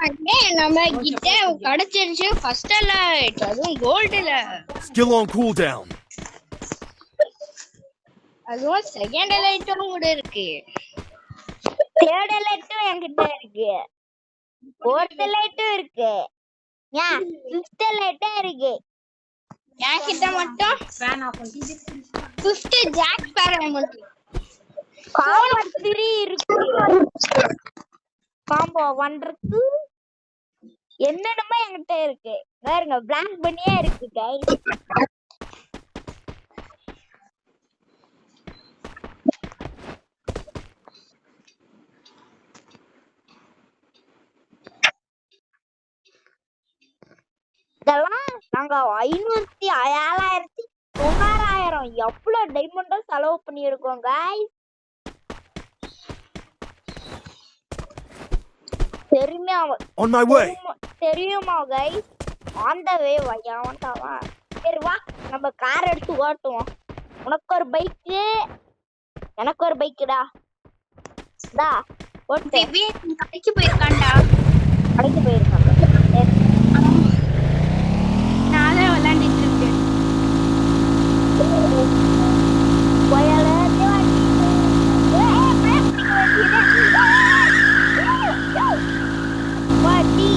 நம்ம கிட்ட கிடைச்சிருச்சு ஃபர்ஸ்ட் லைட், அதுவும் கோல்டுல. Skill on cooldown. அதுவும் செகண்ட் லைட்டும் கூட இருக்கு. தேர்ட் லைட்டும் என்கிட்ட இருக்கு. ஃபோர்த் லைட்டும் இருக்கு. ஏன் ஃபிஃப்த் லைட்டும் இருக்கு. என்கிட்ட மட்டும் ஃபேன் ஆஃப் பண்ணி 5th ஜாக் ஸ்பேரோ காம்போ 3 இருக்கு. காம்போ 1 இருக்கு. என்னென்னமோ என்கிட்ட இருக்கு. பாருங்க பிளாங்க் பண்ணியே இருக்கு गाइस. இதெல்லாம் நாங்க 500 7000 9000 எவ்வளவு டைமண்டோ செலவு பண்ணியிருக்கோம் गाइस. On my way. தெரியுமா गाइस? on the way வயாவன்டாவா. சரி வா நம்ம கார் எடுத்து ஓட்டுவோம். உனக்கு ஒரு பைக் எனக்கு ஒரு பைக்டா. டா ஓட்டு. விவேக் கடைக்கு போயிருக்கான்டா. கடைக்கு போயிருக்காங்க. நான் தான் விளையாடிட்டு இருக்கேன். போயல தேவாடி. வாடி.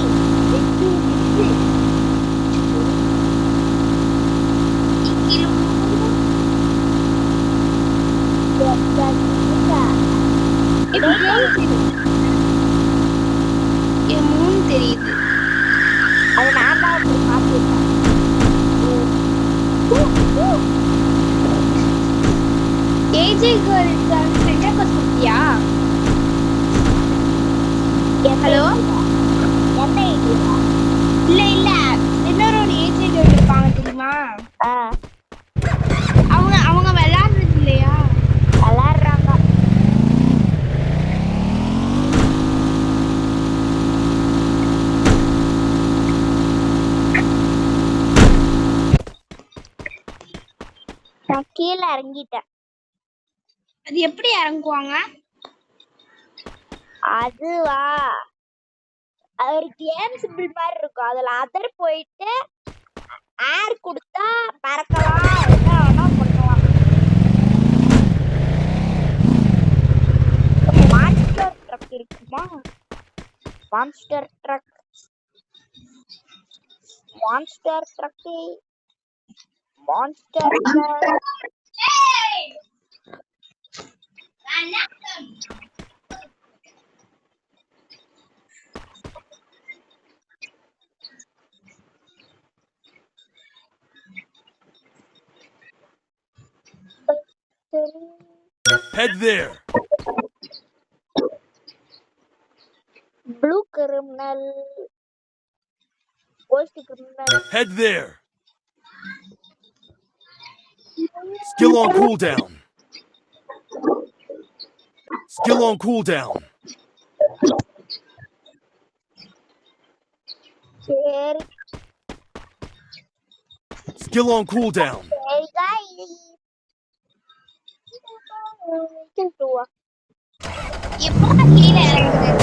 தெரியுது. அது நான் தான் பாத்துட்டேன். ஏஜே கேர்ள் ஃப்ரெண்டா கொடுத்தியா? ஹலோ என்ன ஐடியா? இல்ல இன்னொரு ஏஜே கேர்ள் இருப்பாங்க தெரியுமா? அவங்க விளையாடுறது இல்லையா? விளையாடுறாங்க. நான் கீழே இறங்கிட்டேன். அது எப்படி இறங்குவாங்க? அதுவா ஒரு கேம் சிம்பிள் மாதிரி இருக்கும். அதுல அதர் போயிட்டு ஏர் கொடுத்தா பறக்கலாம், என்ன வேணா பண்ணலாம். மான்ஸ்டர் ட்ரக் இருக்குமா? Monster drug monster Head there. Blue criminal. Ghost criminal. Head there. Skill on cooldown. Skill on cooldown. Skill on cooldown. Hey guys. எப்போ கீழே இறங்குது?